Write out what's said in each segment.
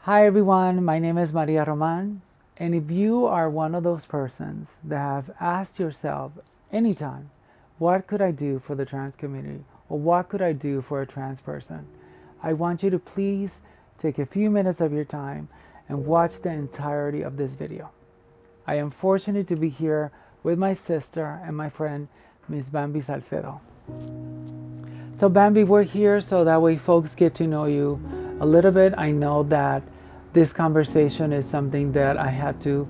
Hi everyone, my name is Maria Roman, and if you are one of those persons that have asked yourself anytime, what could I do for the trans community or what could I do for a trans person? I want you to please take a few minutes of your time and watch the entirety of this video. I am fortunate to be here with my sister and my friend, Miss Bamby Salcedo. So Bambi, we're here so that way folks get to know you a little bit. I know that this conversation is something that I had to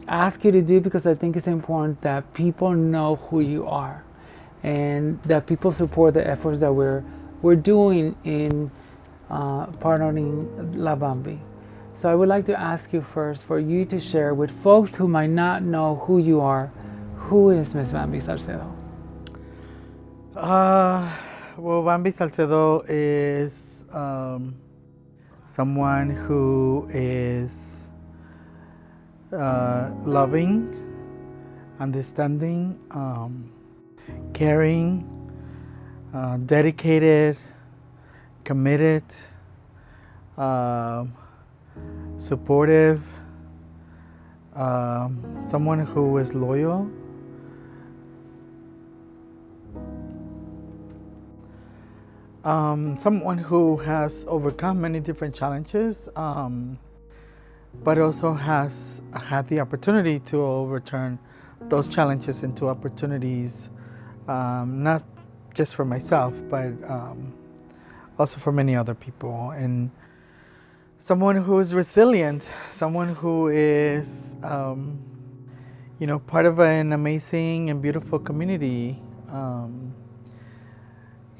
ask you to do because I think it's important that people know who you are and that people support the efforts that we're doing in pardoning La Bambi. So I would like to ask you first for you to share with folks who might not know who you are, who is Miss Bamby Salcedo? Uh, well, Bamby Salcedo is someone who is loving, understanding, caring, dedicated, committed, um supportive, someone who is loyal. Someone who has overcome many different challenges, but also has had the opportunity to overturn those challenges into opportunities, not just for myself, but also for many other people. And someone who is resilient, someone who is, part of an amazing and beautiful community.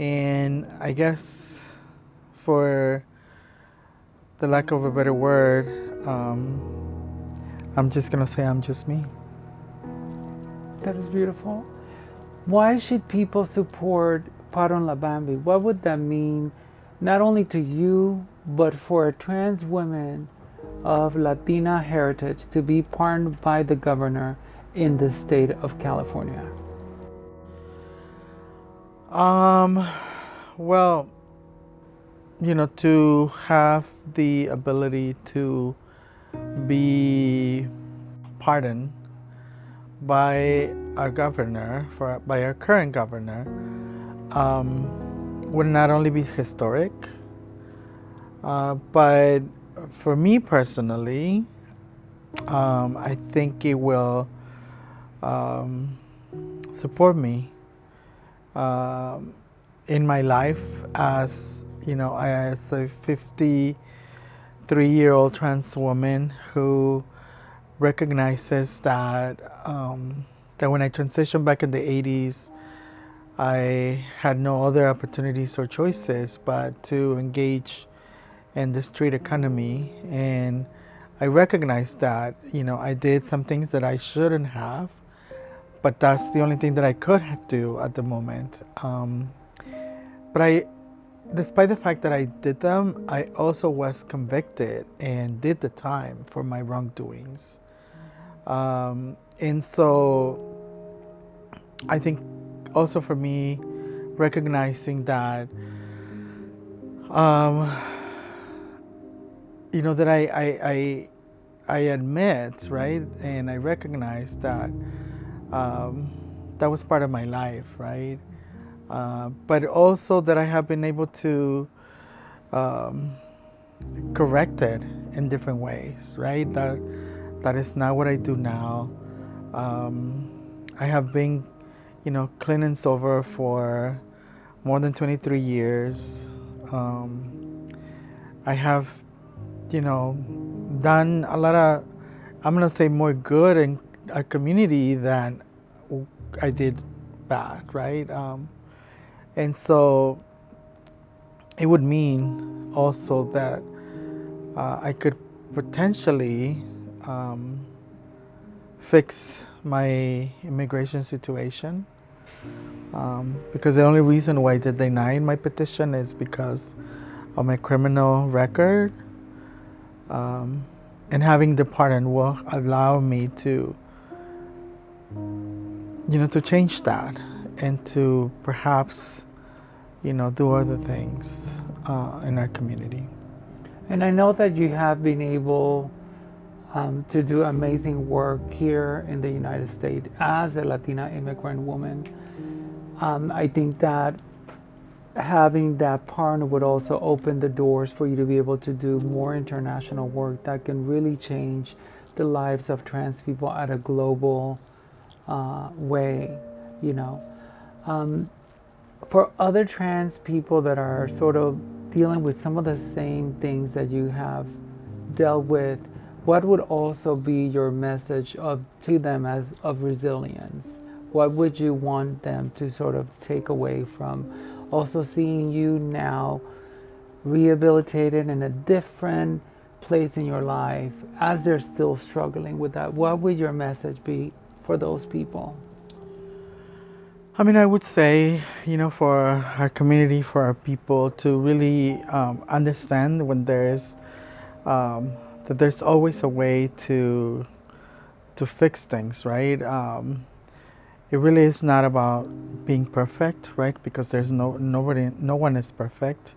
And I guess, for the lack of a better word, I'm just gonna say I'm just me. That is beautiful. Why should people support Pardon La Bambi? What would that mean, not only to you, but for a trans woman of Latina heritage to be pardoned by the governor in the state of California? Well, to have the ability to be pardoned by our governor, by our current governor, would not only be historic, but for me personally, I think it will support me in my life as as a 53-year-old trans woman who recognizes that that when I transitioned back in the 80s, I had no other opportunities or choices but to engage in the street economy. And I recognized that I did some things that I shouldn't have, but that's the only thing that I could do at the moment. But despite the fact that I did them, I also was convicted and did the time for my wrongdoings. And so I think also for me, recognizing that, um, that I admit, right, and I recognize that that was part of my life, right, but also that I have been able to um, correct it in different ways, right? That is not what I do now. I have been, clean and sober for more than 23 years. I have, done a lot of, I'm gonna say, more good in our community than I did bad, right? And so it would mean also that I could potentially fix my immigration situation, because the only reason why they denied my petition is because of my criminal record, and having the pardon will allow me to to change that and to perhaps do other things in our community. And I know that you have been able to do amazing work here in the United States as a Latina immigrant woman. I think that having that partner would also open the doors for you to be able to do more international work that can really change the lives of trans people at a global way, you know. Um, for other trans people that are sort of dealing with some of the same things that you have dealt with, what would also be your message to them as of resilience? What would you want them to sort of take away from also seeing you now rehabilitated in a different place in your life as they're still struggling with that? What would your message be for those people? I mean, I would say, for our community, for our people to really understand when um, that there's always a way to fix things, right? It really is not about being perfect, right? Because there's no one is perfect,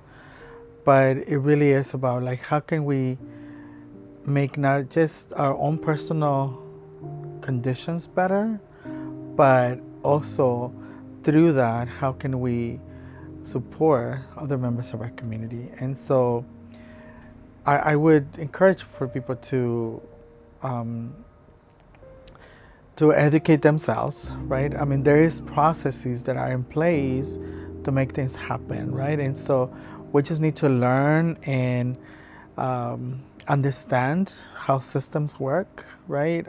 but it really is about like how can we make not just our own personal conditions better, but also through that, how can we support other members of our community? And so I would encourage for people um, to educate themselves, right? I mean, there is processes that are in place to make things happen, right? And so we just need to learn and understand how systems work, right?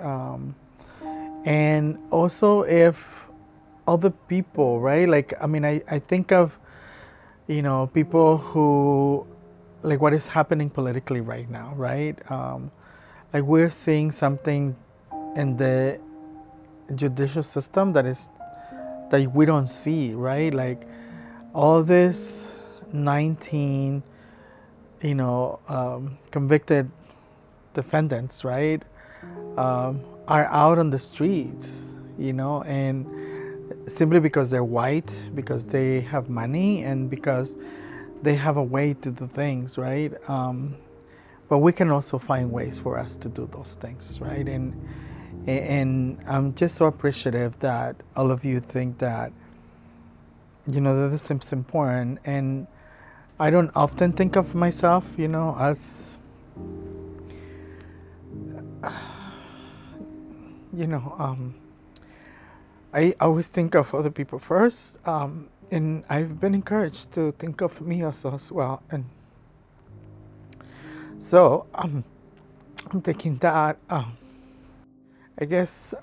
And also if other people, right? Like, I mean, I think of, people who, like what is happening politically right now, right? Like we're seeing something in the judicial system that we don't see, right? Like all this 19, convicted defendants, right, are out on the streets, and simply because they're white, because they have money, and because they have a way to do things, right? But we can also find ways for us to do those things, right? And I'm just so appreciative that all of you think that, that this is important. And I don't often think of myself, as, I always think of other people first. And I've been encouraged to think of me also as well. And so I'm thinking that, I guess,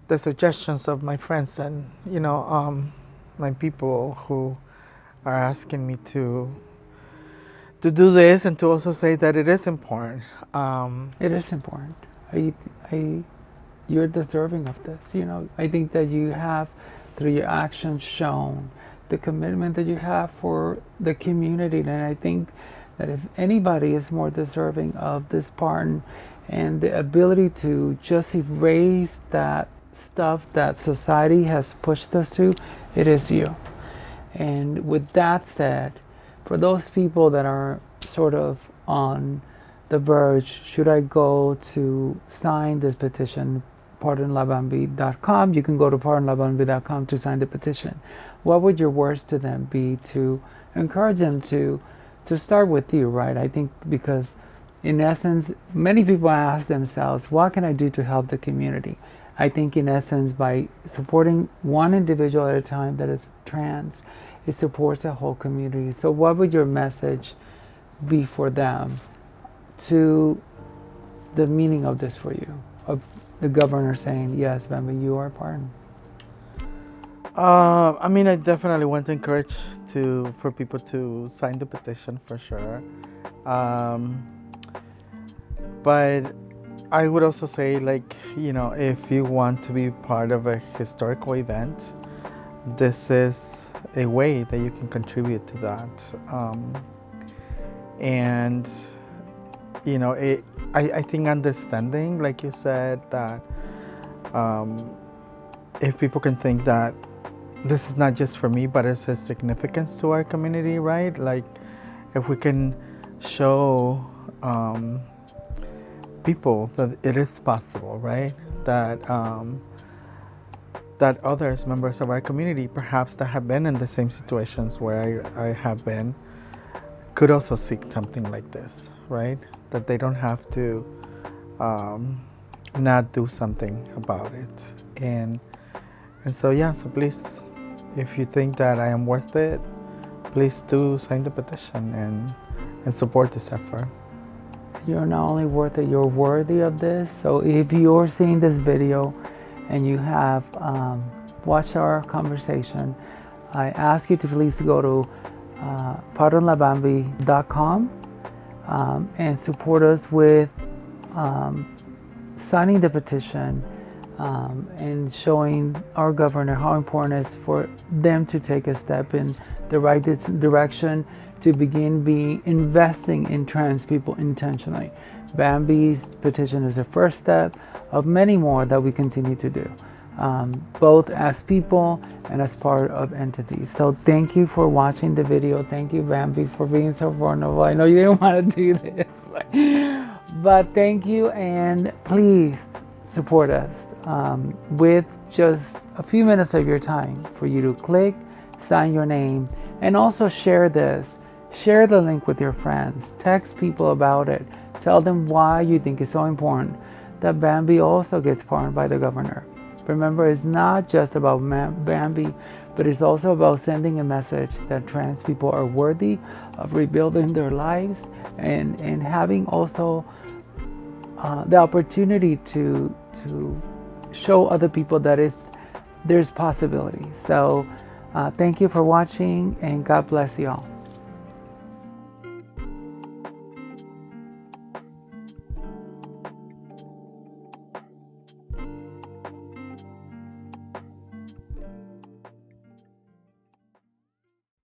the suggestions of my friends and, my people who are asking me to do this and to also say that it is important. It is important. I, you're deserving of this. I think that you have, through your actions, shown the commitment that you have for the community, and I think that if anybody is more deserving of this pardon and the ability to just erase that stuff that society has pushed us to, it is you. And with that said, for those people that are sort of on the verge, should I go to sign this petition, pardonlabambi.com? You can go to pardonlabambi.com to sign the petition. What would your words to them be to encourage them to start with you, right? I think because in essence, many people ask themselves, what can I do to help the community? I think in essence, by supporting one individual at a time that is trans, it supports a whole community. So what would your message be for them to the meaning of this for you? Of the governor saying, yes, Bambi, you are pardoned. I mean, I definitely want to encourage for people to sign the petition for sure. But I would also say, like, if you want to be part of a historical event, this is a way that you can contribute to that. And, I think understanding, like you said, that if people can think that this is not just for me, but it's a significance to our community, right? Like, if we can show people that it is possible, right? That that others, members of our community, perhaps that have been in the same situations where I have been, could also seek something like this, right? That they don't have to not do something about it. And so yeah, so please, if you think that I am worth it, please do sign the petition and support this effort. You're not only worth it, you're worthy of this. So if you're seeing this video and you have watched our conversation, I ask you to please go to pardonlabamby.com and support us with signing the petition and showing our governor how important it is for them to take a step in the right direction to begin investing in trans people intentionally. Bamby's petition is the first step of many more that we continue to do, both as people and as part of entities. So thank you for watching the video. Thank you, Bamby, for being so vulnerable. I know you didn't want to do this, but thank you, and please support us with just a few minutes of your time for you to click, sign your name, and also share this. Share the link with your friends. Text people about it. Tell them why you think it's so important that Bamby also gets pardoned by the governor. Remember, it's not just about Bamby, but it's also about sending a message that trans people are worthy of rebuilding their lives and having also the opportunity to show other people that there's possibility. So thank you for watching, and God bless you all.